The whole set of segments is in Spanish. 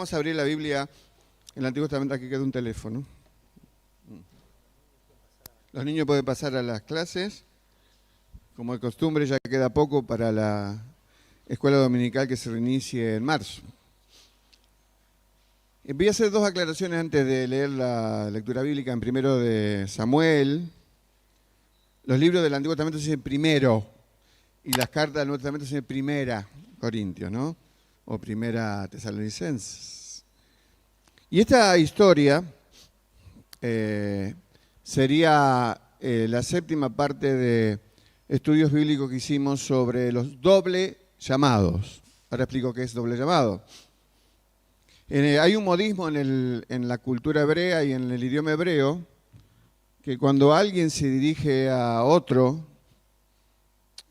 vamos a abrir la Biblia en el Antiguo Testamento. Aquí queda un teléfono. Los niños pueden pasar a las clases. Como de costumbre, ya queda poco para la escuela dominical que se reinicie en marzo. Voy a hacer dos aclaraciones antes de leer la lectura bíblica. En primero de Samuel. Los libros del Antiguo Testamento se dicen primero y las cartas del Nuevo Testamento se dicen primera Corintios, ¿no? O primera Tesalonicenses. Y esta historia sería la séptima parte de estudios bíblicos que hicimos sobre los doble llamados. Ahora explico qué es doble llamado. Hay un modismo en la cultura hebrea y en el idioma hebreo que cuando alguien se dirige a otro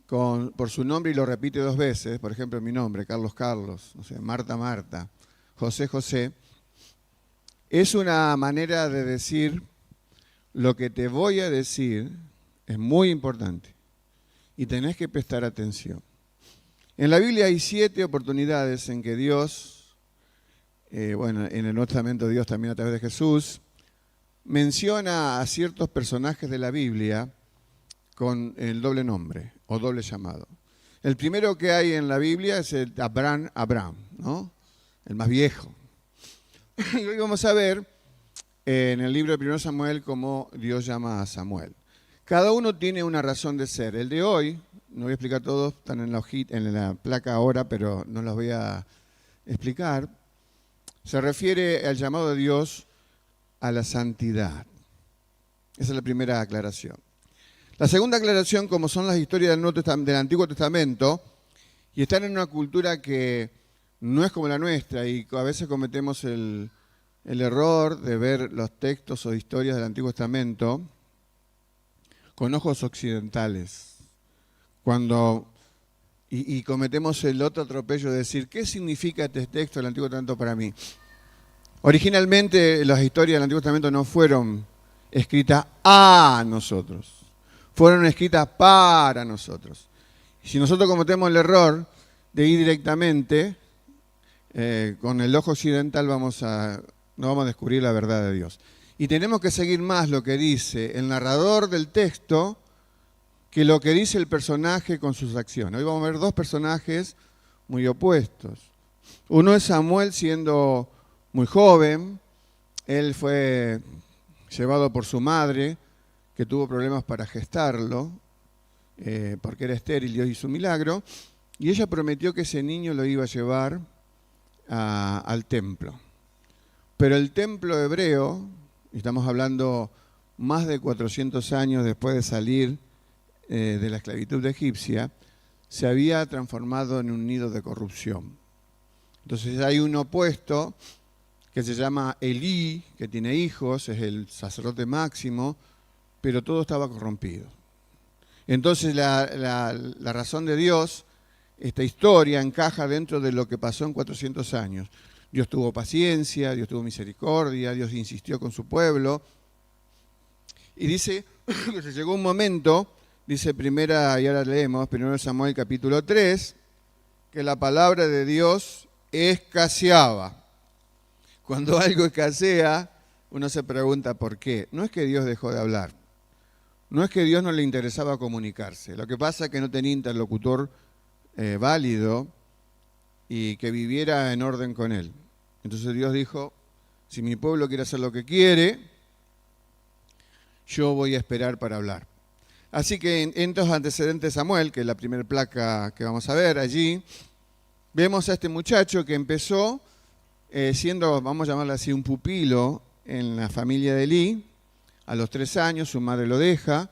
por su nombre y lo repite dos veces, por ejemplo mi nombre, Carlos Carlos, no sé, Marta Marta, José José, es una manera de decir lo que te voy a decir es muy importante y tenés que prestar atención. En la Biblia hay 7 oportunidades en que Dios, en el Nuevo Testamento Dios también a través de Jesús, menciona a ciertos personajes de la Biblia con el doble nombre o doble llamado. El primero que hay en la Biblia es el Abraham, ¿no? El más viejo. Y hoy vamos a ver en el libro de 1 Samuel cómo Dios llama a Samuel. Cada uno tiene una razón de ser. El de hoy, no voy a explicar todos, están en la placa ahora, pero no los voy a explicar. Se refiere al llamado de Dios a la santidad. Esa es la primera aclaración. La segunda aclaración, como son las historias del Antiguo Testamento, y están en una cultura que no es como la nuestra, y a veces cometemos el error de ver los textos o historias del Antiguo Testamento con ojos occidentales. Y cometemos el otro atropello de decir, ¿qué significa este texto del Antiguo Testamento para mí? Originalmente las historias del Antiguo Testamento no fueron escritas a nosotros, fueron escritas para nosotros. Y si nosotros cometemos el error de ir directamente, con el ojo occidental no vamos a descubrir la verdad de Dios. Y tenemos que seguir más lo que dice el narrador del texto que lo que dice el personaje con sus acciones. Hoy vamos a ver dos personajes muy opuestos. Uno es Samuel siendo muy joven. Él fue llevado por su madre, que tuvo problemas para gestarlo, porque era estéril, Dios hizo un milagro, y ella prometió que ese niño lo iba a llevar al templo. Pero el templo hebreo, estamos hablando más de 400 años después de salir de la esclavitud egipcia, se había transformado en un nido de corrupción. Entonces hay un opuesto que se llama Elí, que tiene hijos, es el sacerdote máximo, pero todo estaba corrompido. Entonces la razón de Dios, esta historia encaja dentro de lo que pasó en 400 años. Dios tuvo paciencia, Dios tuvo misericordia, Dios insistió con su pueblo. Y dice que se llegó un momento, dice primera, y ahora leemos, 1 Samuel capítulo 3, que la palabra de Dios escaseaba. Cuando algo escasea, uno se pregunta por qué. No es que Dios dejó de hablar, no es que Dios no le interesaba comunicarse. Lo que pasa es que no tenía interlocutor válido y que viviera en orden con él. Entonces Dios dijo, si mi pueblo quiere hacer lo que quiere, yo voy a esperar para hablar. Así que en estos antecedentes de Samuel, que es la primera placa que vamos a ver allí, vemos a este muchacho que empezó siendo, vamos a llamarlo así, un pupilo en la familia de Elí. A los 3 años su madre lo deja,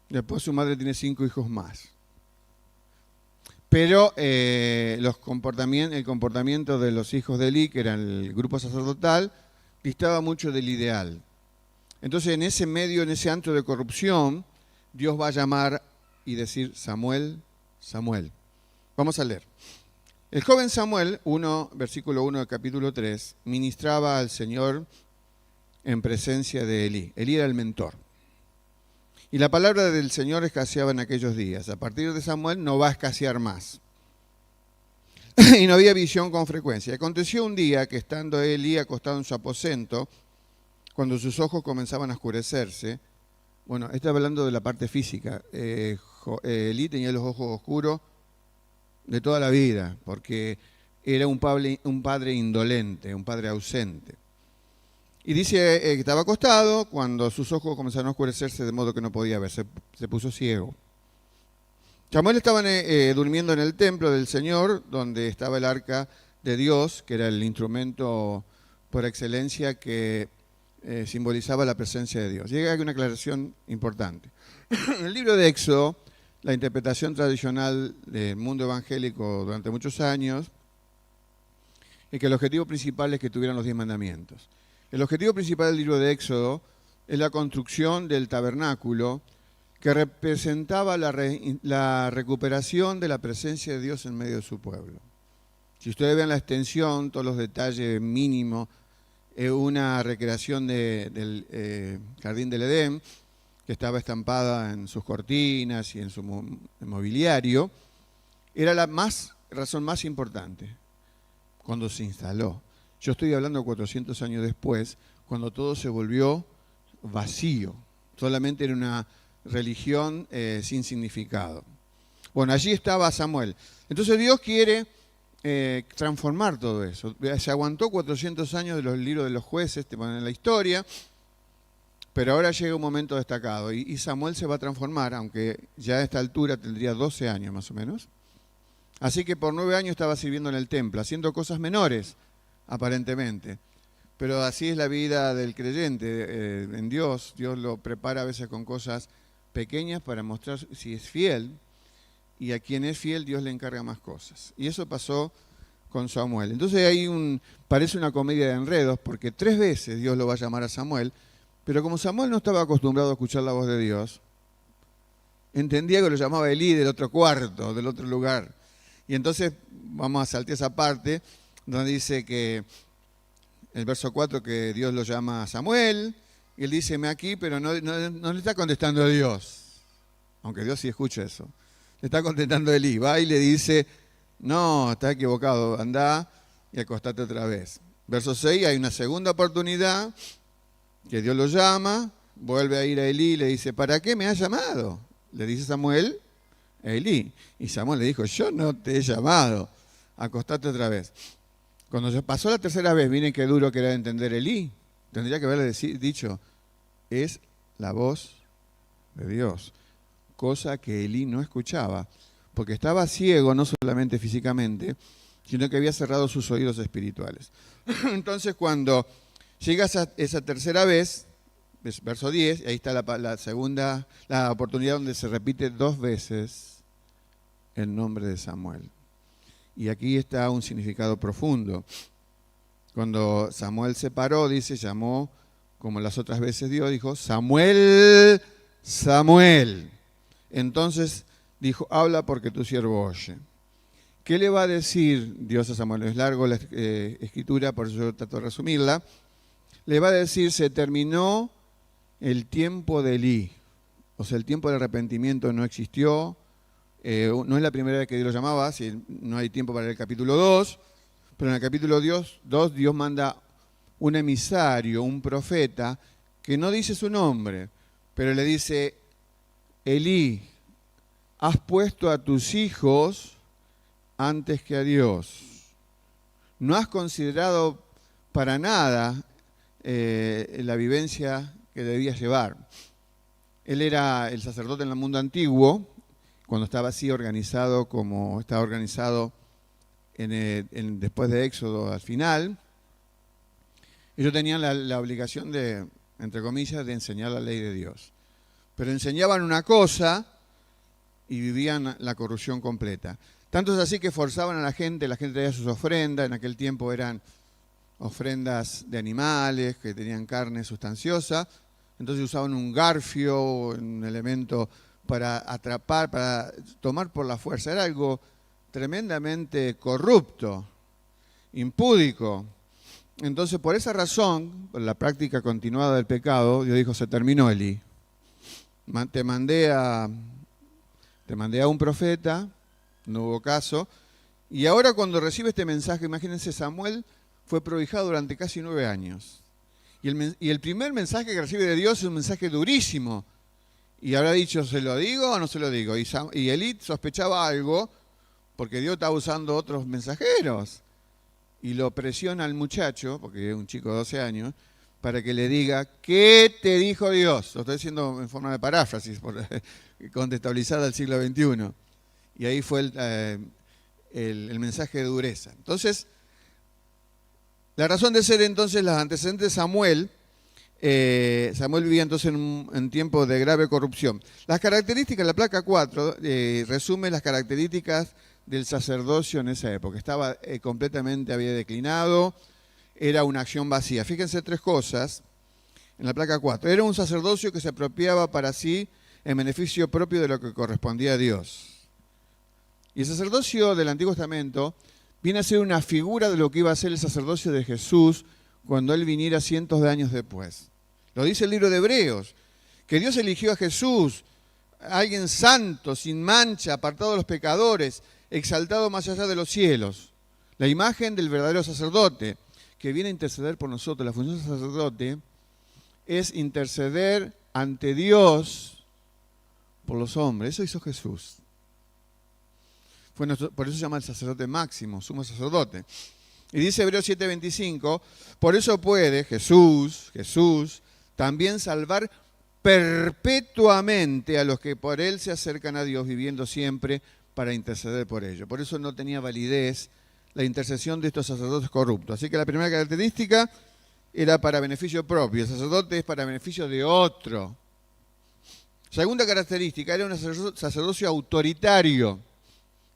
después su madre tiene 5 hijos más. Pero el comportamiento de los hijos de Elí, que eran el grupo sacerdotal, distaba mucho del ideal. Entonces en ese medio, en ese antro de corrupción, Dios va a llamar y decir, Samuel, Samuel. Vamos a leer. El joven Samuel, versículo 1 del capítulo 3, ministraba al Señor en presencia de Elí. Elí era el mentor. Y la palabra del Señor escaseaba en aquellos días. A partir de Samuel no va a escasear más. y no había visión con frecuencia. Aconteció un día que estando Elí acostado en su aposento, cuando sus ojos comenzaban a oscurecerse, bueno, está hablando de la parte física, Elí tenía los ojos oscuros de toda la vida, porque era un padre indolente, un padre ausente. Y dice que estaba acostado cuando sus ojos comenzaron a oscurecerse de modo que no podía ver, se puso ciego. Samuel estaba durmiendo en el templo del Señor, donde estaba el arca de Dios, que era el instrumento por excelencia que simbolizaba la presencia de Dios. Llega aquí una aclaración importante. En el libro de Éxodo, la interpretación tradicional del mundo evangélico durante muchos años es que el objetivo principal es que tuvieran los 10 mandamientos. El objetivo principal del libro de Éxodo es la construcción del tabernáculo, que representaba la recuperación de la presencia de Dios en medio de su pueblo. Si ustedes ven la extensión, todos los detalles mínimos, una recreación del Jardín del Edén, que estaba estampada en sus cortinas y en su mobiliario, era la razón más importante cuando se instaló. Yo estoy hablando 400 años después, cuando todo se volvió vacío, solamente era una religión sin significado. Bueno, allí estaba Samuel. Entonces Dios quiere transformar todo eso. Se aguantó 400 años de los libros de los jueces, te ponen en la historia, pero ahora llega un momento destacado y Samuel se va a transformar, aunque ya a esta altura tendría 12 años más o menos. Así que por 9 años estaba sirviendo en el templo, haciendo cosas menores, aparentemente. Pero así es la vida del creyente en Dios. Dios lo prepara a veces con cosas pequeñas para mostrar si es fiel, y a quien es fiel Dios le encarga más cosas. Y eso pasó con Samuel. Entonces ahí parece una comedia de enredos, porque 3 veces Dios lo va a llamar a Samuel, pero como Samuel no estaba acostumbrado a escuchar la voz de Dios, entendía que lo llamaba Elí del otro cuarto, del otro lugar. Y entonces vamos a saltar esa parte donde dice que el verso 4 que Dios lo llama a Samuel, y él dice, me aquí, pero no le está contestando a Dios, aunque Dios sí escucha eso. Le está contestando Elí, va y le dice, no, está equivocado, andá y acostate otra vez. Verso 6, hay una segunda oportunidad, que Dios lo llama, vuelve a ir a Elí y le dice, ¿para qué me has llamado? Le dice Samuel a Elí. Y Samuel le dijo, yo no te he llamado, acostate otra vez. Cuando se pasó la tercera vez, miren qué duro que era de entender Elí. Tendría que haberle dicho, es la voz de Dios, cosa que Elí no escuchaba, porque estaba ciego no solamente físicamente, sino que había cerrado sus oídos espirituales. Entonces cuando llega esa tercera vez, verso 10, ahí está la oportunidad donde se repite 2 veces el nombre de Samuel. Y aquí está un significado profundo. Cuando Samuel se paró, llamó, como las otras veces Dios, dijo, Samuel, Samuel. Entonces dijo, habla porque tu siervo oye. ¿Qué le va a decir Dios a Samuel? Es largo la escritura, por eso yo trato de resumirla. Le va a decir, se terminó el tiempo de Elí. O sea, el tiempo del arrepentimiento no existió. No es la primera vez que Dios lo llamaba, si no hay tiempo para el capítulo 2, pero en el capítulo 2 Dios manda un emisario, un profeta, que no dice su nombre, pero le dice, Elí, has puesto a tus hijos antes que a Dios. No has considerado para nada la vivencia que debías llevar. Él era el sacerdote en el mundo antiguo, cuando estaba así organizado como estaba organizado después de Éxodo al final. Ellos tenían la obligación de, entre comillas, de enseñar la ley de Dios. Pero enseñaban una cosa y vivían la corrupción completa. Tanto es así que forzaban a la gente traía sus ofrendas, en aquel tiempo eran ofrendas de animales que tenían carne sustanciosa, entonces usaban un garfio, un elemento para atrapar, para tomar por la fuerza. Era algo tremendamente corrupto, impúdico. Entonces, por esa razón, por la práctica continuada del pecado, Dios dijo, se terminó, Elí. Te mandé a un profeta, no hubo caso, Y ahora cuando recibe este mensaje, imagínense, Samuel fue prohijado durante casi 9 años. Y el primer mensaje que recibe de Dios es un mensaje durísimo. Y habrá dicho, ¿se lo digo o no se lo digo? Y Elí sospechaba algo porque Dios estaba usando otros mensajeros. Y lo presiona al muchacho, porque es un chico de 12 años, para que le diga, ¿qué te dijo Dios? Lo estoy diciendo en forma de paráfrasis, contextualizada al siglo XXI. Y ahí fue el mensaje de dureza. Entonces, la razón de ser entonces, los antecedentes de Samuel, Samuel vivía entonces en tiempos de grave corrupción. Las características, la placa 4, resume las características del sacerdocio en esa época. Estaba completamente, había declinado, era una acción vacía. Fíjense 3 cosas en la placa 4. Era un sacerdocio que se apropiaba para sí en beneficio propio de lo que correspondía a Dios. Y el sacerdocio del Antiguo Testamento viene a ser una figura de lo que iba a ser el sacerdocio de Jesús cuando Él viniera cientos de años después. Lo dice el libro de Hebreos, que Dios eligió a Jesús, a alguien santo, sin mancha, apartado de los pecadores, exaltado más allá de los cielos. La imagen del verdadero sacerdote, que viene a interceder por nosotros. La función del sacerdote es interceder ante Dios por los hombres. Eso hizo Jesús. Por eso se llama el sacerdote máximo, sumo sacerdote. Y dice Hebreos 7:25, por eso puede Jesús, también salvar perpetuamente a los que por Él se acercan a Dios, viviendo siempre para interceder por ellos. Por eso no tenía validez la intercesión de estos sacerdotes corruptos. Así que la primera característica era para beneficio propio, el sacerdote es para beneficio de otro. Segunda característica, era un sacerdocio autoritario.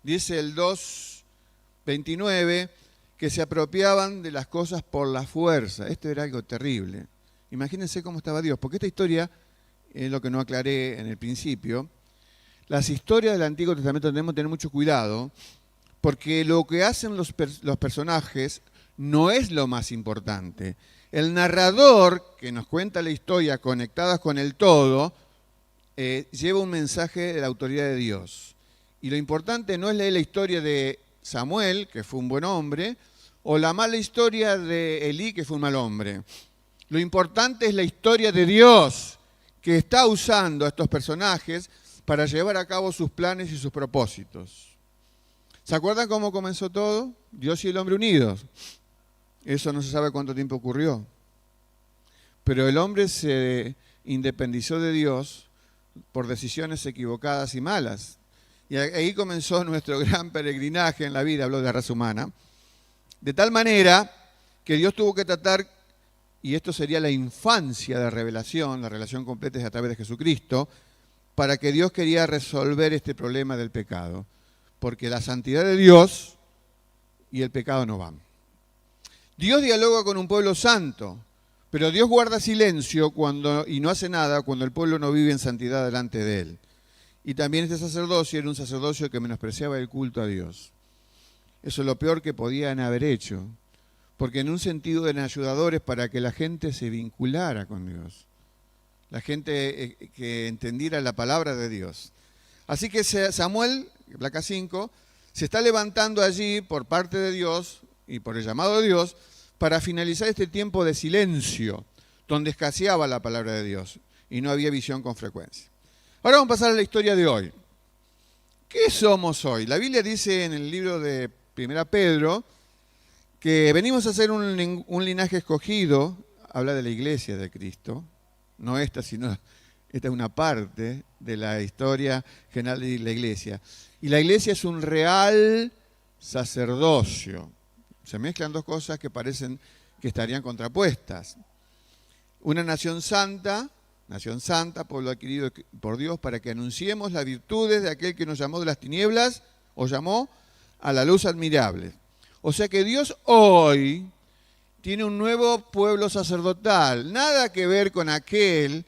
Dice el 2:29, que se apropiaban de las cosas por la fuerza. Esto era algo terrible. Imagínense cómo estaba Dios, porque esta historia, es lo que no aclaré en el principio, las historias del Antiguo Testamento tenemos que tener mucho cuidado, porque lo que hacen los personajes no es lo más importante. El narrador, que nos cuenta la historia conectadas con el todo, lleva un mensaje de la autoridad de Dios. Y lo importante no es leer la historia de Samuel, que fue un buen hombre, o la mala historia de Elí, que fue un mal hombre. Lo importante es la historia de Dios, que está usando a estos personajes para llevar a cabo sus planes y sus propósitos. ¿Se acuerdan cómo comenzó todo? Dios y el hombre unidos. Eso no se sabe cuánto tiempo ocurrió. Pero el hombre se independizó de Dios por decisiones equivocadas y malas. Y ahí comenzó nuestro gran peregrinaje en la vida, habló de la raza humana. De tal manera que Dios tuvo que tratar, y esto sería la infancia de la revelación completa es a través de Jesucristo, para que Dios quería resolver este problema del pecado. Porque la santidad de Dios y el pecado no van. Dios dialoga con un pueblo santo, pero Dios guarda silencio y no hace nada cuando el pueblo no vive en santidad delante de Él. Y también este sacerdocio era un sacerdocio que menospreciaba el culto a Dios. Eso es lo peor que podían haber hecho, porque en un sentido eran ayudadores para que la gente se vinculara con Dios, la gente que entendiera la palabra de Dios. Así que Samuel, placa 5, se está levantando allí por parte de Dios y por el llamado de Dios para finalizar este tiempo de silencio, donde escaseaba la palabra de Dios y no había visión con frecuencia. Ahora vamos a pasar a la historia de hoy. ¿Qué somos hoy? La Biblia dice en el libro de 1 Pedro que venimos a ser un linaje escogido, habla de la iglesia de Cristo, no esta, sino esta es una parte de la historia general de la iglesia. Y la iglesia es un real sacerdocio. Se mezclan dos cosas que parecen que estarían contrapuestas. Una nación santa, pueblo adquirido por Dios, para que anunciemos las virtudes de aquel que nos llamó de las tinieblas, o llamó a la luz admirable. O sea que Dios hoy tiene un nuevo pueblo sacerdotal, nada que ver con aquel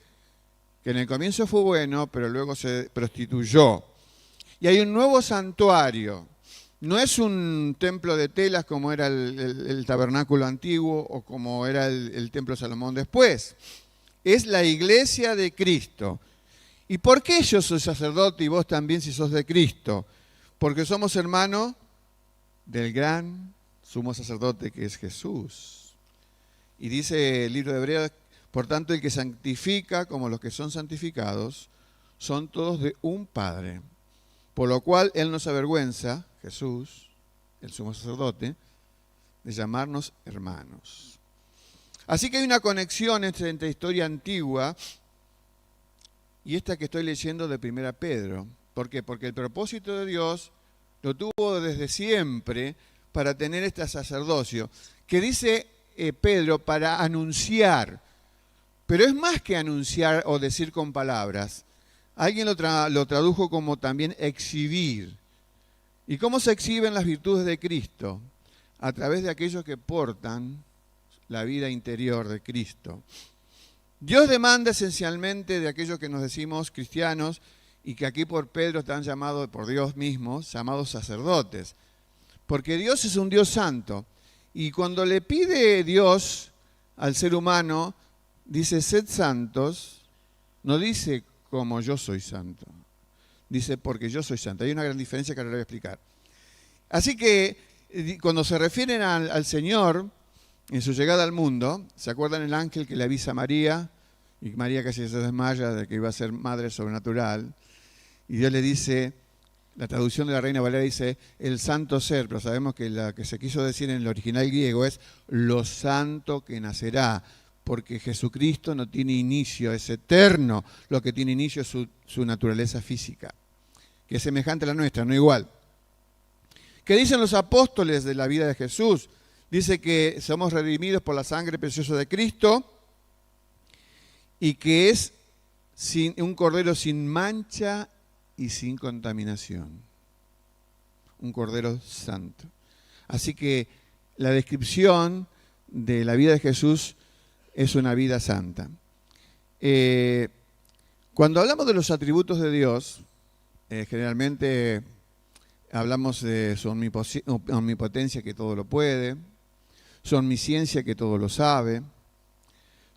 que en el comienzo fue bueno, pero luego se prostituyó. Y hay un nuevo santuario. No es un templo de telas como era el tabernáculo antiguo o como era el templo de Salomón después. Es la iglesia de Cristo. ¿Y por qué yo soy sacerdote y vos también si sos de Cristo? Porque somos hermanos del gran sumo sacerdote que es Jesús. Y dice el libro de Hebreos, por tanto, el que santifica como los que son santificados, son todos de un Padre. Por lo cual Él no se avergüenza, Jesús, el sumo sacerdote, de llamarnos hermanos. Así que hay una conexión entre historia antigua y esta que estoy leyendo de 1 Pedro. ¿Por qué? Porque el propósito de Dios lo tuvo desde siempre para tener este sacerdocio, que dice Pedro, para anunciar. Pero es más que anunciar o decir con palabras. Alguien lo tradujo como también exhibir. ¿Y cómo se exhiben las virtudes de Cristo? A través de aquellos que portan la vida interior de Cristo. Dios demanda esencialmente de aquellos que nos decimos cristianos y que aquí por Pedro están llamados, por Dios mismo, llamados sacerdotes. Porque Dios es un Dios santo. Y cuando le pide Dios al ser humano, dice, sed santos, no dice como yo soy santo. Dice, porque yo soy santo. Hay una gran diferencia que ahora voy a explicar. Así que, cuando se refieren al Señor, en su llegada al mundo, ¿se acuerdan el ángel que le avisa a María? Y María casi se desmaya de que iba a ser madre sobrenatural. Y Dios le dice, la traducción de la Reina Valera dice, el santo ser, pero sabemos que la que se quiso decir en el original griego es lo santo que nacerá. Porque Jesucristo no tiene inicio, es eterno. Lo que tiene inicio es su naturaleza física, que es semejante a la nuestra, no igual. ¿Qué dicen los apóstoles de la vida de Jesús? Dice que somos redimidos por la sangre preciosa de Cristo y que es un cordero sin mancha y sin contaminación. Un cordero santo. Así que la descripción de la vida de Jesús es una vida santa. Cuando hablamos de los atributos de Dios, generalmente hablamos de su omnipotencia que todo lo puede, su omnisciencia que todo lo sabe,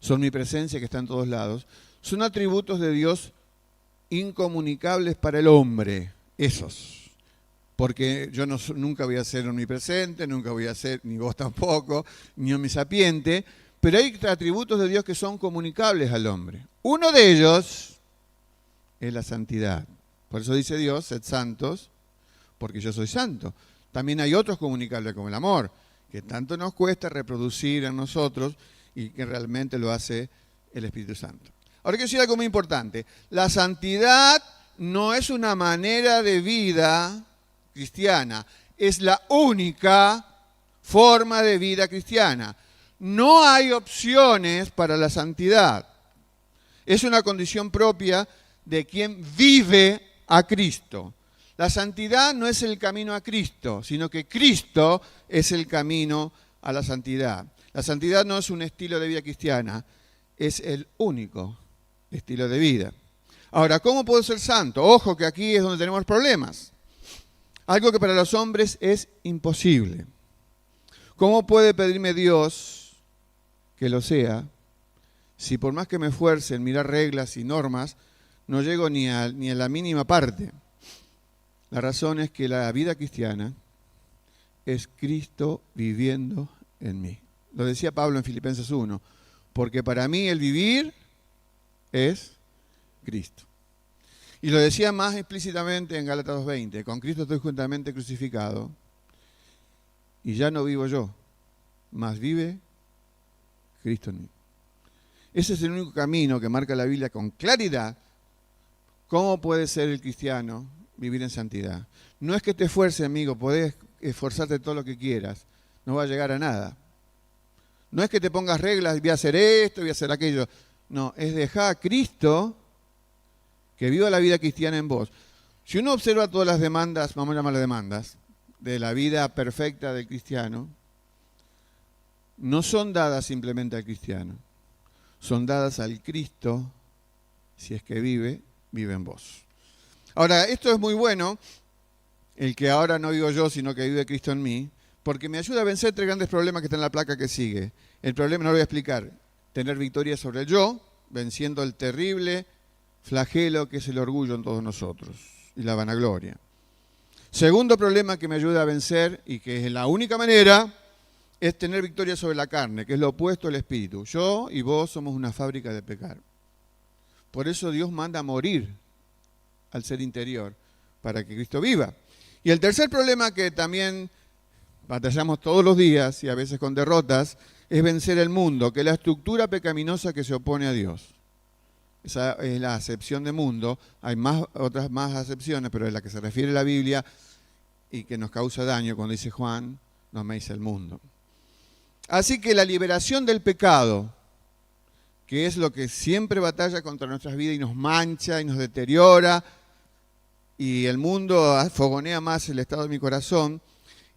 su omnipresencia que está en todos lados. Son atributos de Dios incomunicables para el hombre, esos. Porque yo nunca voy a ser omnipresente, nunca voy a ser, ni vos tampoco, ni omnisapiente, pero hay atributos de Dios que son comunicables al hombre. Uno de ellos es la santidad. Por eso dice Dios, sed santos, porque yo soy santo. También hay otros comunicables como el amor, que tanto nos cuesta reproducir en nosotros y que realmente lo hace el Espíritu Santo. Ahora quiero decir algo muy importante. La santidad no es una manera de vida cristiana, es la única forma de vida cristiana. No hay opciones para la santidad. Es una condición propia de quien vive a Cristo. La santidad no es el camino a Cristo, sino que Cristo es el camino a la santidad. La santidad no es un estilo de vida cristiana, es el único estilo de vida. Ahora, ¿cómo puedo ser santo? Ojo que aquí es donde tenemos problemas. Algo que para los hombres es imposible. ¿Cómo puede pedirme Dios que lo sea, si por más que me esfuerce en mirar reglas y normas, no llego ni a la mínima parte? La razón es que la vida cristiana es Cristo viviendo en mí. Lo decía Pablo en Filipenses 1, porque para mí el vivir es Cristo. Y lo decía más explícitamente en Gálatas 2:20, con Cristo estoy juntamente crucificado, y ya no vivo yo, mas vive Cristo en mí. Ese es el único camino que marca la Biblia con claridad. ¿Cómo puede ser el cristiano vivir en santidad? No es que te esfuerces, amigo, podés esforzarte todo lo que quieras, no va a llegar a nada. No es que te pongas reglas, voy a hacer esto, voy a hacer aquello. No, es dejar a Cristo que viva la vida cristiana en vos. Si uno observa todas las demandas, vamos a llamarlas demandas, de la vida perfecta del cristiano, no son dadas simplemente al cristiano, son dadas al Cristo, si es que vive en vos. Ahora, esto es muy bueno, el que ahora no vivo yo, sino que vive Cristo en mí, porque me ayuda a vencer tres grandes problemas que están en la placa que sigue. El problema, no lo voy a explicar, tener victoria sobre el yo, venciendo el terrible flagelo que es el orgullo en todos nosotros y la vanagloria. Segundo problema que me ayuda a vencer, y que es la única manera, es tener victoria sobre la carne, que es lo opuesto al espíritu. Yo y vos somos una fábrica de pecar. Por eso Dios manda a morir al ser interior, para que Cristo viva. Y el tercer problema, que también batallamos todos los días y a veces con derrotas, es vencer el mundo, que es la estructura pecaminosa que se opone a Dios. Esa es la acepción de mundo. Hay otras más acepciones, pero es la que se refiere la Biblia y que nos causa daño cuando dice Juan, no améis el mundo. Así que la liberación del pecado, que es lo que siempre batalla contra nuestras vidas y nos mancha y nos deteriora, y el mundo fogonea más el estado de mi corazón,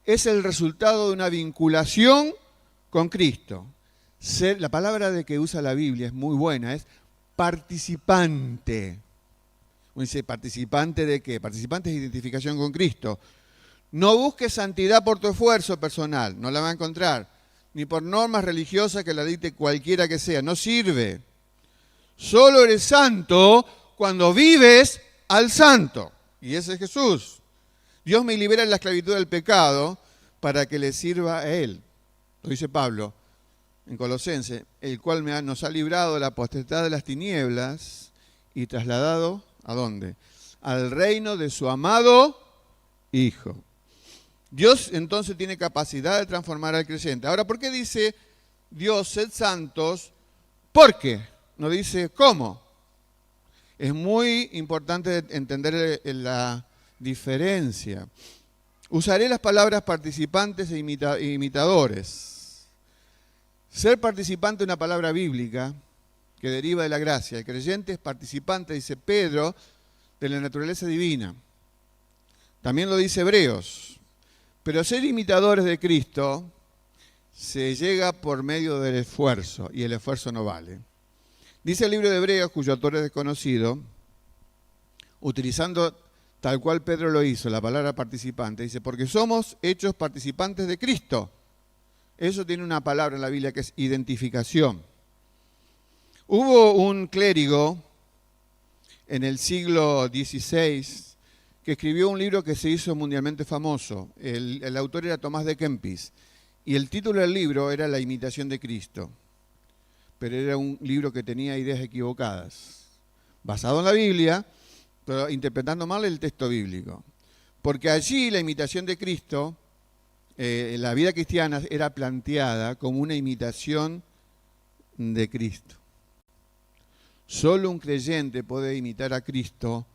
es el resultado de una vinculación con Cristo. La palabra de que usa la Biblia es muy buena, es participante. Uno dice, ¿participante de qué? Participante es identificación con Cristo. No busques santidad por tu esfuerzo personal, no la va a encontrar, ni por normas religiosas que la dicte cualquiera que sea, no sirve. Solo eres santo cuando vives al santo, y ese es Jesús. Dios me libera de la esclavitud del pecado para que le sirva a Él. Lo dice Pablo en Colosenses, el cual nos ha librado de la potestad de las tinieblas y trasladado, ¿a dónde? Al reino de su amado Hijo. Dios entonces tiene capacidad de transformar al creyente. Ahora, ¿por qué dice Dios, sed santos? ¿Por qué? No dice cómo. Es muy importante entender la diferencia. Usaré las palabras participantes e imitadores. Ser participante es una palabra bíblica que deriva de la gracia. El creyente es participante, dice Pedro, de la naturaleza divina. También lo dice Hebreos. Pero ser imitadores de Cristo se llega por medio del esfuerzo, y el esfuerzo no vale. Dice el libro de Hebreos, cuyo autor es desconocido, utilizando tal cual Pedro lo hizo, la palabra participante, dice, porque somos hechos participantes de Cristo. Eso tiene una palabra en la Biblia que es identificación. Hubo un clérigo en el siglo XVI que escribió un libro que se hizo mundialmente famoso. El autor era Tomás de Kempis, y el título del libro era La imitación de Cristo. Pero era un libro que tenía ideas equivocadas, basado en la Biblia, pero interpretando mal el texto bíblico. Porque allí la imitación de Cristo, la vida cristiana era planteada como una imitación de Cristo. Solo un creyente puede imitar a Cristo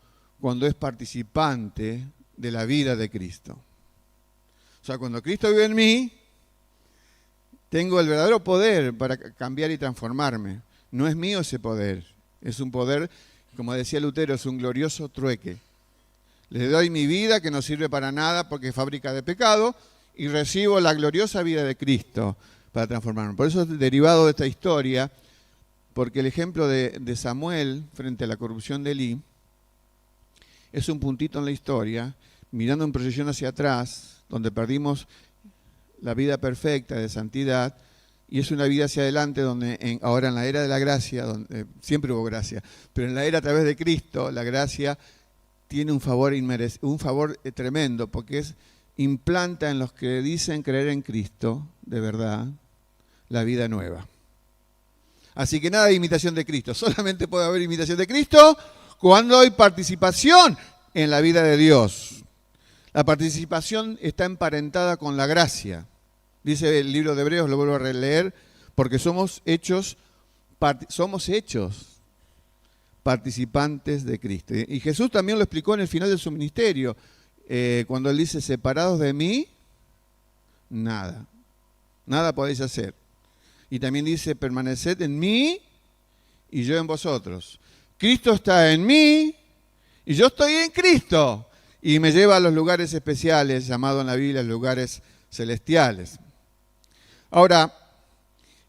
cuando es participante de la vida de Cristo. O sea, cuando Cristo vive en mí, tengo el verdadero poder para cambiar y transformarme. No es mío ese poder. Es un poder, como decía Lutero, es un glorioso trueque. Le doy mi vida, que no sirve para nada porque es fábrica de pecado, y recibo la gloriosa vida de Cristo para transformarme. Por eso es derivado de esta historia, porque el ejemplo de Samuel frente a la corrupción de Elí es un puntito en la historia, mirando en proyección hacia atrás, donde perdimos la vida perfecta de santidad, y es una vida hacia adelante donde ahora en la era de la gracia, donde siempre hubo gracia, pero en la era a través de Cristo, la gracia tiene un favor tremendo, porque implanta en los que dicen creer en Cristo, de verdad, la vida nueva. Así que nada de imitación de Cristo, solamente puede haber imitación de Cristo cuando hay participación en la vida de Dios. La participación está emparentada con la gracia. Dice el libro de Hebreos, lo vuelvo a releer, porque somos hechos participantes de Cristo. Y Jesús también lo explicó en el final de su ministerio, cuando él dice, separados de mí, nada podéis hacer. Y también dice, permaneced en mí y yo en vosotros. Cristo está en mí y yo estoy en Cristo. Y me lleva a los lugares especiales, llamados en la Biblia lugares celestiales. Ahora,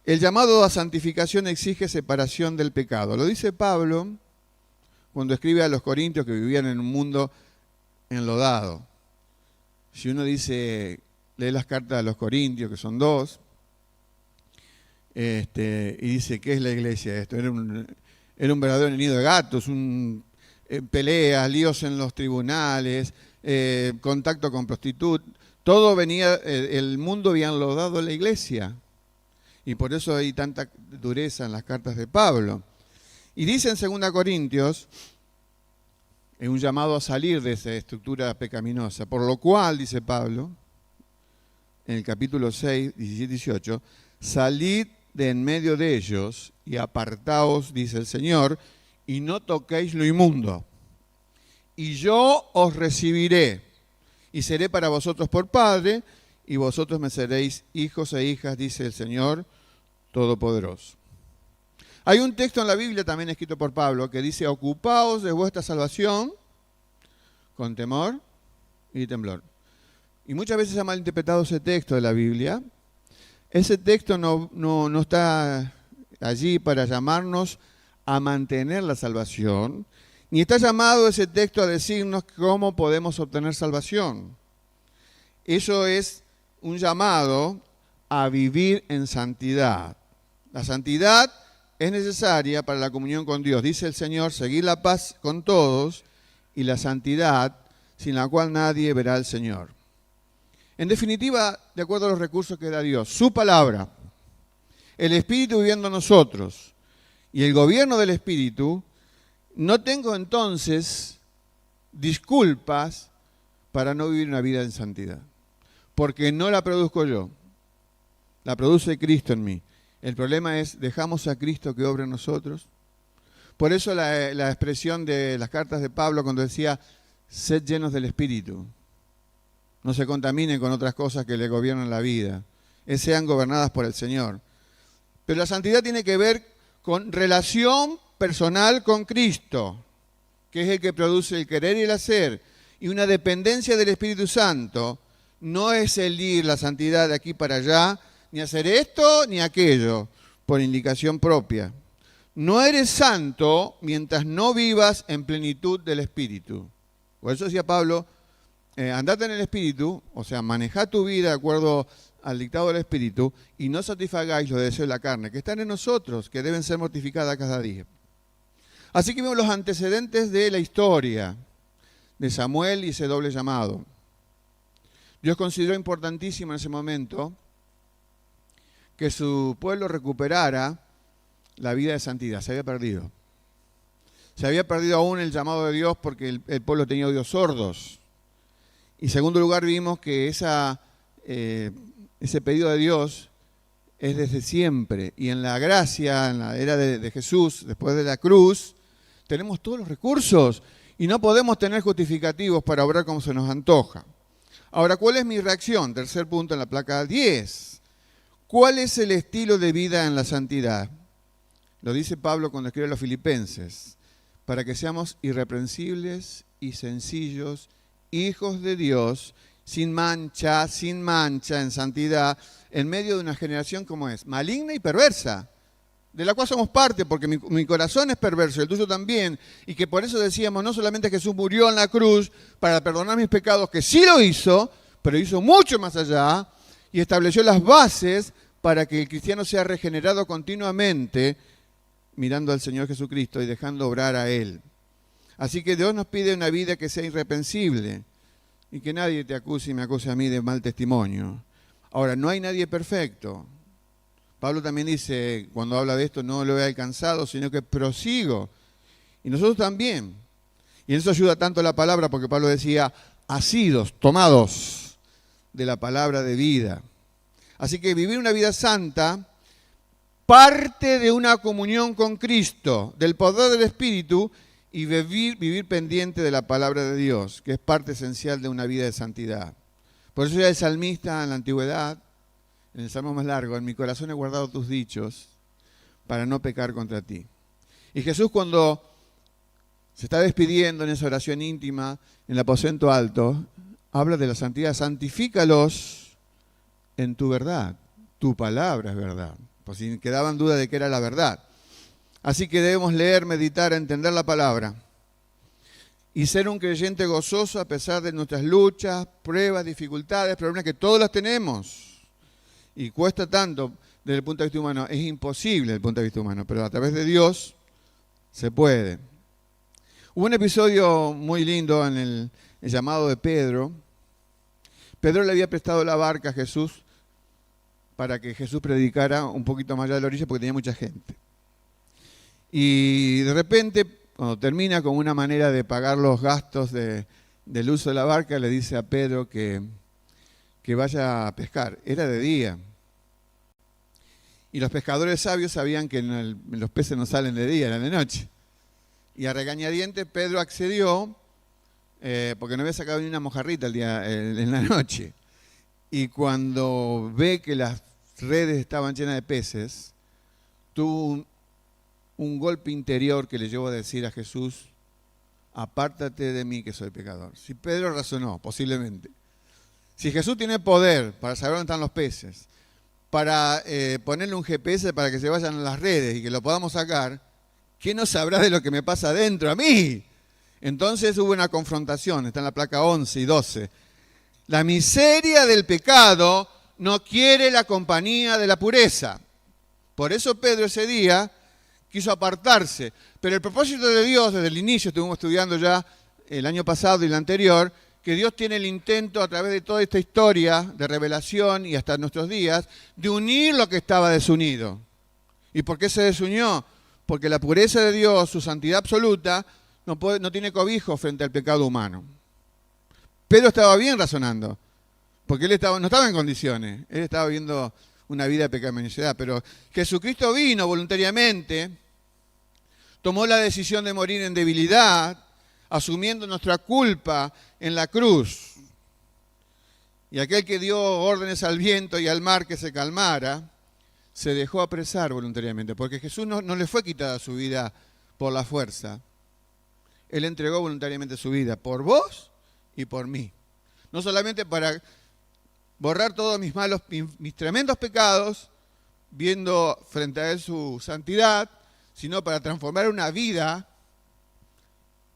el llamado a santificación exige separación del pecado. Lo dice Pablo cuando escribe a los corintios que vivían en un mundo enlodado. Si uno lee las cartas a los corintios, que son 2, y dice, ¿qué es la iglesia? Esto era un verdadero nido de gatos, peleas, líos en los tribunales, contacto con prostitutas. Todo venía, el mundo había enlodado a la iglesia. Y por eso hay tanta dureza en las cartas de Pablo. Y dice en 2 Corintios, es un llamado a salir de esa estructura pecaminosa. Por lo cual, dice Pablo, en el capítulo 6, 17 y 18, salid de en medio de ellos y apartaos, dice el Señor, y no toquéis lo inmundo. Y yo os recibiré, y seré para vosotros por padre, y vosotros me seréis hijos e hijas, dice el Señor Todopoderoso. Hay un texto en la Biblia también escrito por Pablo que dice, ocupaos de vuestra salvación con temor y temblor. Y muchas veces se ha malinterpretado ese texto de la Biblia. Ese texto no está allí para llamarnos a mantener la salvación, ni está llamado ese texto a decirnos cómo podemos obtener salvación. Eso es un llamado a vivir en santidad. La santidad es necesaria para la comunión con Dios. Dice el Señor, seguid la paz con todos y la santidad, sin la cual nadie verá al Señor. En definitiva, de acuerdo a los recursos que da Dios, su palabra, el Espíritu viviendo en nosotros y el gobierno del Espíritu, no tengo entonces disculpas para no vivir una vida en santidad. Porque no la produzco yo, la produce Cristo en mí. El problema es, ¿dejamos a Cristo que obre en nosotros? Por eso la expresión de las cartas de Pablo cuando decía, sed llenos del Espíritu. No se contaminen con otras cosas que le gobiernan la vida. Sean gobernadas por el Señor. Pero la santidad tiene que ver con relación personal con Cristo, que es el que produce el querer y el hacer. Y una dependencia del Espíritu Santo no es el ir la santidad de aquí para allá, ni hacer esto ni aquello, por indicación propia. No eres santo mientras no vivas en plenitud del Espíritu. Por eso decía Pablo, andate en el Espíritu, o sea, manejá tu vida de acuerdo al dictado del Espíritu y no satisfagáis los deseos de la carne, que están en nosotros, que deben ser mortificadas cada día. Así que vemos los antecedentes de la historia de Samuel y ese doble llamado. Dios consideró importantísimo en ese momento que su pueblo recuperara la vida de santidad. Se había perdido. Se había perdido aún el llamado de Dios porque el pueblo tenía oídos sordos. Y en segundo lugar vimos que ese pedido de Dios es desde siempre. Y en la gracia, en la era de Jesús, después de la cruz, tenemos todos los recursos y no podemos tener justificativos para obrar como se nos antoja. Ahora, ¿cuál es mi reacción? Tercer punto en la placa 10. ¿Cuál es el estilo de vida en la santidad? Lo dice Pablo cuando escribe a los Filipenses, para que seamos irreprensibles y sencillos, hijos de Dios, sin mancha en santidad, en medio de una generación como es, maligna y perversa, de la cual somos parte, porque mi corazón es perverso, el tuyo también, y que por eso decíamos, no solamente Jesús murió en la cruz para perdonar mis pecados, que sí lo hizo, pero hizo mucho más allá, y estableció las bases para que el cristiano sea regenerado continuamente, mirando al Señor Jesucristo y dejando obrar a Él. Así que Dios nos pide una vida que sea irreprensible y que nadie te acuse y me acuse a mí de mal testimonio. Ahora, no hay nadie perfecto. Pablo también dice, cuando habla de esto, no lo he alcanzado, sino que prosigo. Y nosotros también. Y en eso ayuda tanto la palabra, porque Pablo decía, asidos, tomados de la palabra de vida. Así que vivir una vida santa parte de una comunión con Cristo, del poder del Espíritu, y vivir pendiente de la palabra de Dios, que es parte esencial de una vida de santidad. Por eso ya el salmista en la antigüedad, en el salmo más largo, en mi corazón he guardado tus dichos para no pecar contra ti. Y Jesús, cuando se está despidiendo en esa oración íntima, en el aposento alto, habla de la santidad. Santifícalos en tu verdad. Tu palabra es verdad. Por si quedaban dudas de qué era la verdad. Así que debemos leer, meditar, entender la palabra. Y ser un creyente gozoso a pesar de nuestras luchas, pruebas, dificultades, problemas que todos las tenemos. Y cuesta tanto desde el punto de vista humano. Es imposible desde el punto de vista humano, pero a través de Dios se puede. Hubo un episodio muy lindo en el llamado de Pedro. Pedro le había prestado la barca a Jesús para que Jesús predicara un poquito más allá de la orilla porque tenía mucha gente. Y de repente, cuando termina con una manera de pagar los gastos del uso de la barca, le dice a Pedro que vaya a pescar. Era de día. Y los pescadores sabios sabían que los peces no salen de día, eran de noche. Y a regañadientes Pedro accedió porque no había sacado ni una mojarrita en la noche. Y cuando ve que las redes estaban llenas de peces, tuvo un golpe interior que le llevó a decir a Jesús: apártate de mí que soy pecador. Si Pedro razonó, posiblemente. Si Jesús tiene poder para saber dónde están los peces, para ponerle un GPS para que se vayan a las redes y que lo podamos sacar, ¿qué no sabrá de lo que me pasa adentro a mí? Entonces hubo una confrontación, está en la placa 11 y 12. La miseria del pecado no quiere la compañía de la pureza. Por eso Pedro ese día quiso apartarse. Pero el propósito de Dios, desde el inicio, estuvimos estudiando ya el año pasado y el anterior, que Dios tiene el intento a través de toda esta historia de revelación y hasta nuestros días, de unir lo que estaba desunido. ¿Y por qué se desunió? Porque la pureza de Dios, su santidad absoluta, no tiene cobijo frente al pecado humano. Pedro estaba bien razonando, porque él no estaba en condiciones, él estaba viviendo una vida de pecaminosidad, pero Jesucristo vino voluntariamente, tomó la decisión de morir en debilidad, asumiendo nuestra culpa en la cruz. Y aquel que dio órdenes al viento y al mar que se calmara, se dejó apresar voluntariamente, porque Jesús no le fue quitada su vida por la fuerza. Él entregó voluntariamente su vida por vos y por mí. No solamente para borrar todos mis tremendos pecados, viendo frente a Él su santidad, sino para transformar una vida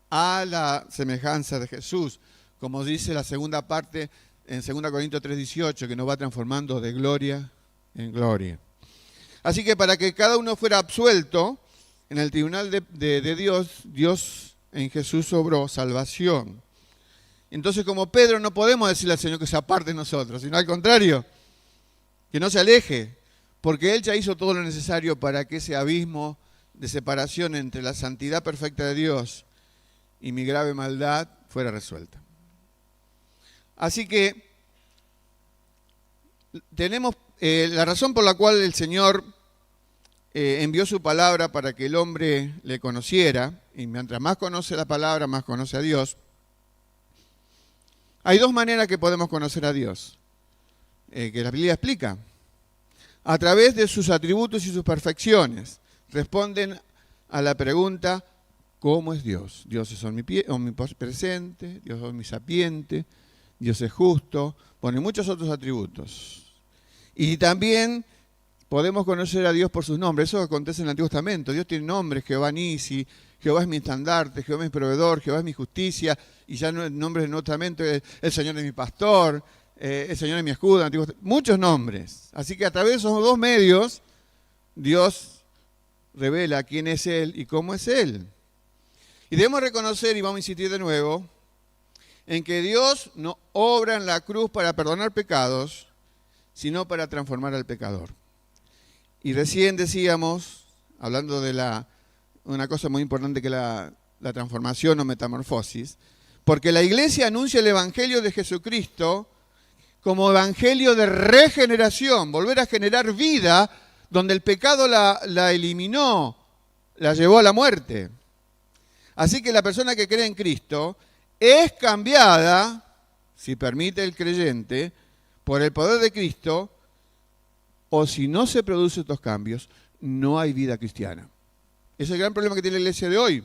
a la semejanza de Jesús, como dice la segunda parte en 2 Corintios 3:18, que nos va transformando de gloria en gloria. Así que para que cada uno fuera absuelto, en el tribunal de Dios, Dios en Jesús obró salvación. Entonces, como Pedro, no podemos decirle al Señor que se aparte de nosotros, sino al contrario, que no se aleje, porque Él ya hizo todo lo necesario para que ese abismo de separación entre la santidad perfecta de Dios y mi grave maldad fuera resuelta. Así que tenemos la razón por la cual el Señor envió su palabra para que el hombre le conociera, y mientras más conoce la palabra, más conoce a Dios. Hay dos maneras que podemos conocer a Dios, que la Biblia explica. A través de sus atributos y sus perfecciones. Responden a la pregunta: ¿cómo es Dios? Dios es omnipresente, Dios es omnisapiente, Dios es justo, pone muchos otros atributos. Y también podemos conocer a Dios por sus nombres. Eso acontece en el Antiguo Testamento. Dios tiene nombres: Jehová Nisi, Jehová es mi estandarte, Jehová es mi proveedor, Jehová es mi justicia. Y ya nombres del Nuevo Testamento: el Señor es mi pastor, el Señor es mi escudo. Muchos nombres. Así que a través de esos dos medios, Dios revela quién es Él y cómo es Él. Y debemos reconocer, y vamos a insistir de nuevo, en que Dios no obra en la cruz para perdonar pecados, sino para transformar al pecador. Y recién decíamos, hablando de una cosa muy importante que es la transformación o metamorfosis, porque la iglesia anuncia el evangelio de Jesucristo como evangelio de regeneración, volver a generar vida donde el pecado la eliminó, la llevó a la muerte. Así que la persona que cree en Cristo es cambiada, si permite el creyente, por el poder de Cristo, o si no se producen estos cambios, no hay vida cristiana. Es el gran problema que tiene la iglesia de hoy,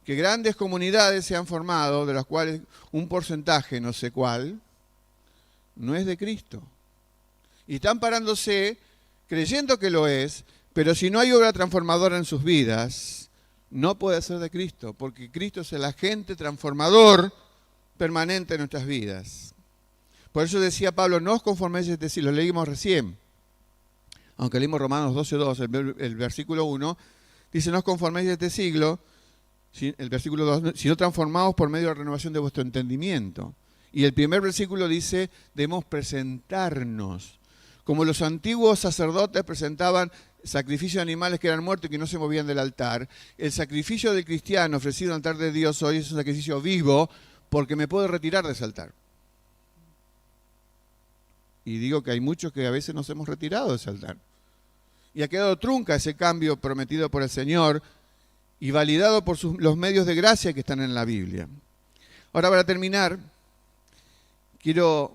que grandes comunidades se han formado, de las cuales un porcentaje, no sé cuál, no es de Cristo. Y están parándose creyendo que lo es, pero si no hay obra transformadora en sus vidas, no puede ser de Cristo, porque Cristo es el agente transformador permanente en nuestras vidas. Por eso decía Pablo: no os conforméis a este siglo, lo leímos recién, aunque leímos Romanos 12:2, el versículo 1, dice: no os conforméis a este siglo, el versículo 2, sino transformados por medio de la renovación de vuestro entendimiento. Y el primer versículo dice, debemos presentarnos. Como los antiguos sacerdotes presentaban sacrificios de animales que eran muertos y que no se movían del altar, el sacrificio del cristiano ofrecido al altar de Dios hoy es un sacrificio vivo porque me puedo retirar de ese altar. Y digo que hay muchos que a veces nos hemos retirado de ese altar. Y ha quedado trunca ese cambio prometido por el Señor y validado por los medios de gracia que están en la Biblia. Ahora, para terminar, quiero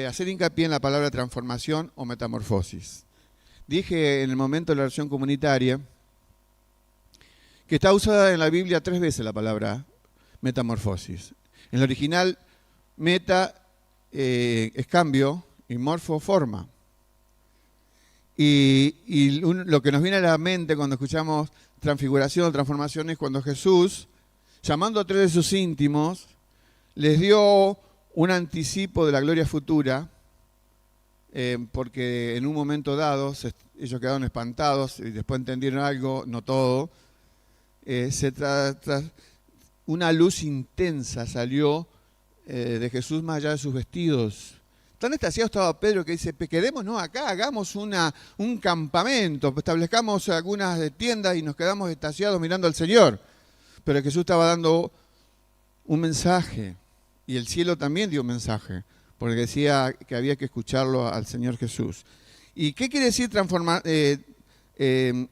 hacer hincapié en la palabra transformación o metamorfosis. Dije en el momento de la oración comunitaria que está usada en la Biblia 3 veces la palabra metamorfosis. En el original, meta es cambio y morfo forma. Y lo que nos viene a la mente cuando escuchamos transfiguración o transformación es cuando Jesús, llamando a 3 de sus íntimos, les dio un anticipo de la gloria futura, porque en un momento dado ellos quedaron espantados y después entendieron algo, no todo. Una luz intensa salió de Jesús más allá de sus vestidos. Tan extasiado estaba Pedro que dice, quedémonos acá, hagamos un campamento, establezcamos algunas tiendas y nos quedamos extasiados mirando al Señor. Pero Jesús estaba dando un mensaje y el cielo también dio un mensaje, porque decía que había que escucharlo al Señor Jesús. ¿Y qué quiere decir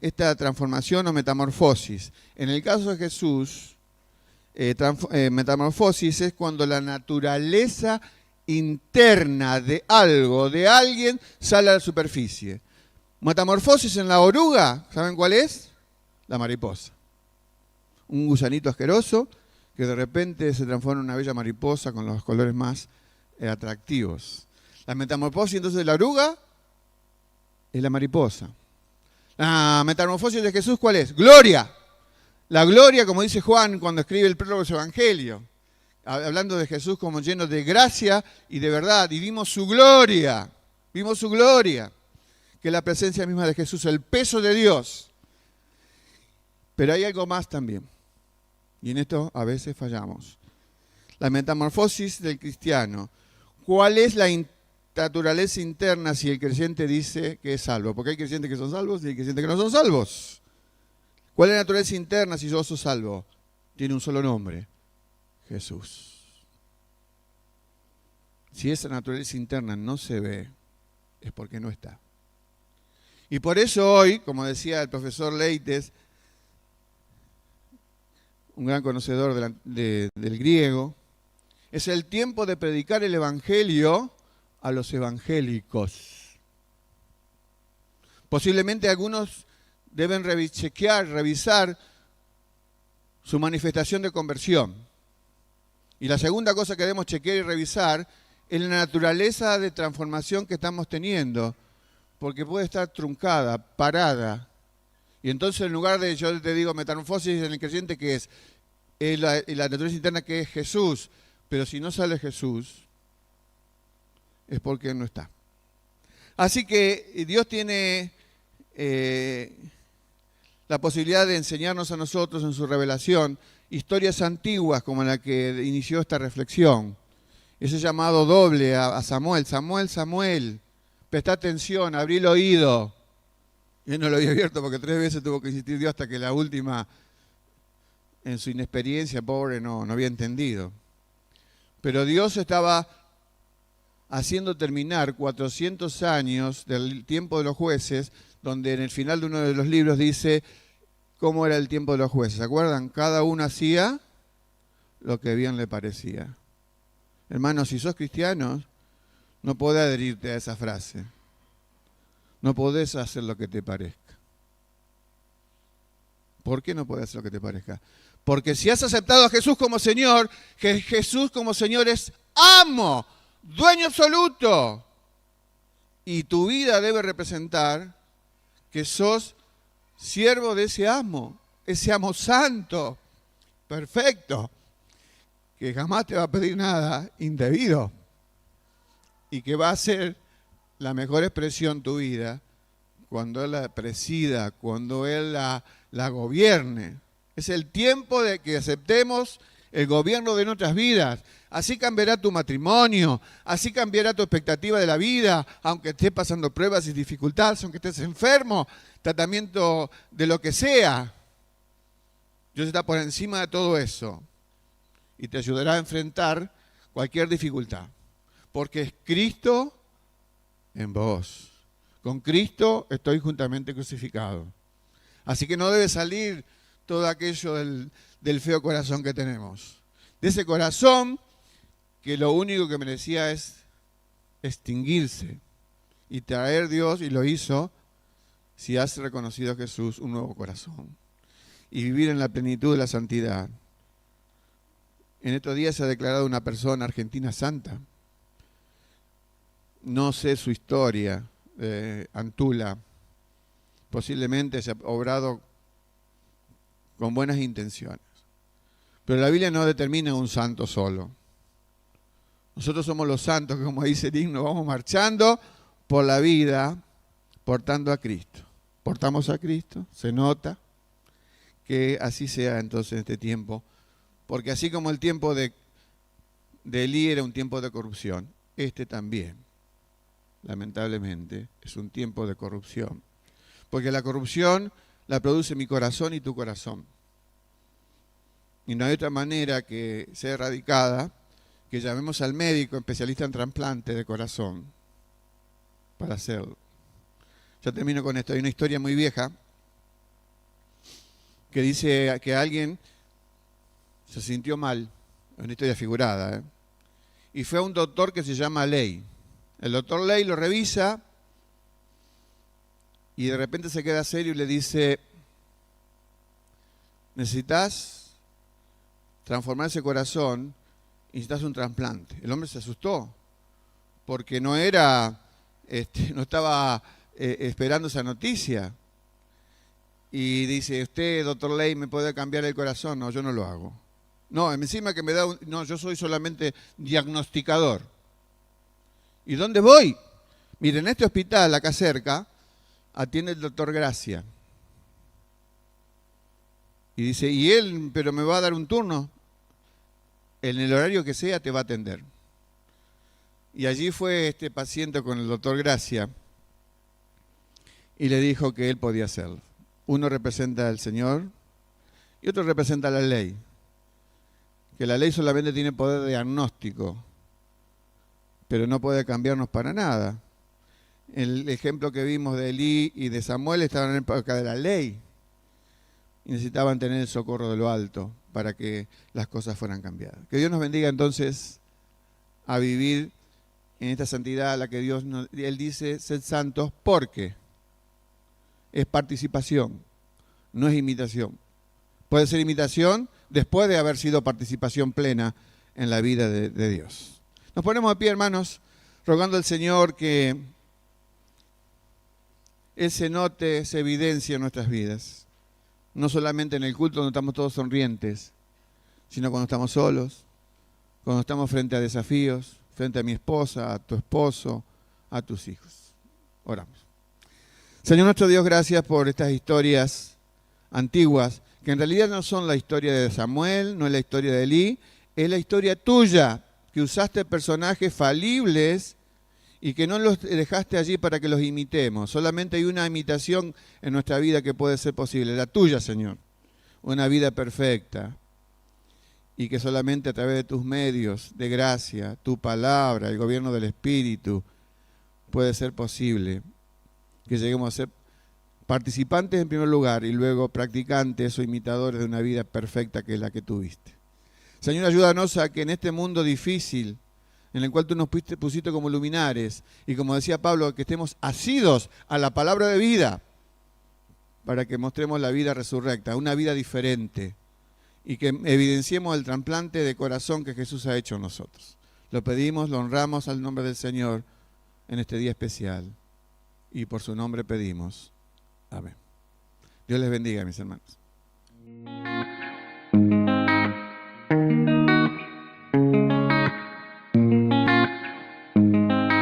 esta transformación o metamorfosis? En el caso de Jesús, metamorfosis es cuando la naturaleza interna de algo, de alguien, sale a la superficie. Metamorfosis en la oruga, ¿saben cuál es? La mariposa. Un gusanito asqueroso que de repente se transforma en una bella mariposa con los colores más atractivos. La metamorfosis entonces de la oruga es la mariposa. La metamorfosis de Jesús, ¿cuál es? Gloria. La gloria, como dice Juan cuando escribe el prólogo de su evangelio, hablando de Jesús como lleno de gracia y de verdad, y vimos su gloria, que es la presencia misma de Jesús, el peso de Dios. Pero hay algo más también, y en esto a veces fallamos. La metamorfosis del cristiano. ¿Cuál es la naturaleza interna si el creyente dice que es salvo? Porque hay creyentes que son salvos y hay creyentes que no son salvos. ¿Cuál es la naturaleza interna si yo soy salvo? Tiene un solo nombre, Jesús. Si esa naturaleza interna no se ve, es porque no está. Y por eso hoy, como decía el profesor Leites, un gran conocedor del griego, es el tiempo de predicar el evangelio a los evangélicos. Posiblemente algunos deben revisar su manifestación de conversión. Y la segunda cosa que debemos chequear y revisar es la naturaleza de transformación que estamos teniendo, porque puede estar truncada, parada. Y entonces en lugar de, yo te digo, metamorfosis en el creyente, que es la naturaleza interna que es Jesús, pero si no sale Jesús, es porque no está. Así que Dios tiene la posibilidad de enseñarnos a nosotros en su revelación historias antiguas como la que inició esta reflexión. Ese llamado doble a Samuel, Samuel, presta atención, abrí el oído. Y él no lo había abierto porque 3 veces tuvo que insistir Dios hasta que la última, en su inexperiencia, pobre, no había entendido. Pero Dios estaba haciendo terminar 400 años del tiempo de los jueces, donde en el final de uno de los libros dice cómo era el tiempo de los jueces. ¿Se acuerdan? Cada uno hacía lo que bien le parecía. Hermanos, si sos cristianos, no podés adherirte a esa frase. No podés hacer lo que te parezca. ¿Por qué no podés hacer lo que te parezca? Porque si has aceptado a Jesús como Señor, que Jesús como Señor es amo, dueño absoluto. Y tu vida debe representar que sos siervo de ese amo santo, perfecto, que jamás te va a pedir nada indebido y que va a ser la mejor expresión tu vida cuando Él la presida, cuando Él la gobierne. Es el tiempo de que aceptemos el gobierno de nuestras vidas. Así cambiará tu matrimonio, así cambiará tu expectativa de la vida, aunque estés pasando pruebas y dificultades, aunque estés enfermo, tratamiento de lo que sea. Dios está por encima de todo eso y te ayudará a enfrentar cualquier dificultad, porque es Cristo en vos. Con Cristo estoy juntamente crucificado. Así que no debe salir todo aquello del feo corazón que tenemos. De ese corazón que lo único que merecía es extinguirse y traer Dios, y lo hizo si has reconocido a Jesús, un nuevo corazón y vivir en la plenitud de la santidad. En estos días se ha declarado una persona argentina santa. No sé su historia, Antula. Posiblemente se ha obrado con buenas intenciones. Pero la Biblia no determina un santo solo. Nosotros somos los santos que, como dice el himno, vamos marchando por la vida portando a Cristo. Portamos a Cristo, se nota. Que así sea entonces en este tiempo. Porque así como el tiempo de Elí era un tiempo de corrupción, este también, lamentablemente, es un tiempo de corrupción. Porque la corrupción la produce mi corazón y tu corazón. Y no hay otra manera que sea erradicada que llamemos al médico especialista en trasplante de corazón para hacerlo. Ya termino con esto. Hay una historia muy vieja que dice que alguien se sintió mal, es una historia figurada, y fue a un doctor que se llama Ley. El doctor Ley lo revisa y de repente se queda serio y le dice: necesitas transformar ese corazón y necesitas un trasplante. El hombre se asustó porque no estaba esperando esa noticia. Y dice: usted, doctor Ley, ¿me puede cambiar el corazón? No, yo no lo hago. No, encima que me da no, yo soy solamente diagnosticador. ¿Y dónde voy? Miren, en este hospital, acá cerca, atiende el doctor Gracia. Y dice: ¿y él, pero me va a dar un turno? En el horario que sea te va a atender. Y allí fue este paciente con el doctor Gracia y le dijo que él podía hacerlo. Uno representa al Señor y otro representa la ley. Que la ley solamente tiene poder de diagnóstico, pero no puede cambiarnos para nada. El ejemplo que vimos de Elí y de Samuel estaban en la época de la ley y necesitaban tener el socorro de lo alto para que las cosas fueran cambiadas. Que Dios nos bendiga entonces a vivir en esta santidad a la que Él dice: sed santos, porque es participación, no es imitación. Puede ser imitación después de haber sido participación plena en la vida de Dios. Nos ponemos de pie, hermanos, rogando al Señor que Él se note, se evidencie en nuestras vidas. No solamente en el culto donde estamos todos sonrientes, sino cuando estamos solos, cuando estamos frente a desafíos, frente a mi esposa, a tu esposo, a tus hijos. Oramos. Señor nuestro Dios, gracias por estas historias antiguas, que en realidad no son la historia de Samuel, no es la historia de Elí, es la historia tuya, que usaste personajes falibles y que no los dejaste allí para que los imitemos. Solamente hay una imitación en nuestra vida que puede ser posible, la tuya, Señor. Una vida perfecta. Y que solamente a través de tus medios de gracia, tu palabra, el gobierno del Espíritu, puede ser posible que lleguemos a ser participantes en primer lugar y luego practicantes o imitadores de una vida perfecta que es la que tuviste. Señor, ayúdanos a que en este mundo difícil, en el cual tú nos pusiste como luminares, y como decía Pablo, que estemos asidos a la palabra de vida, para que mostremos la vida resurrecta, una vida diferente, y que evidenciemos el trasplante de corazón que Jesús ha hecho en nosotros. Lo pedimos, lo honramos al nombre del Señor en este día especial, y por su nombre pedimos. Amén. Dios les bendiga, mis hermanos.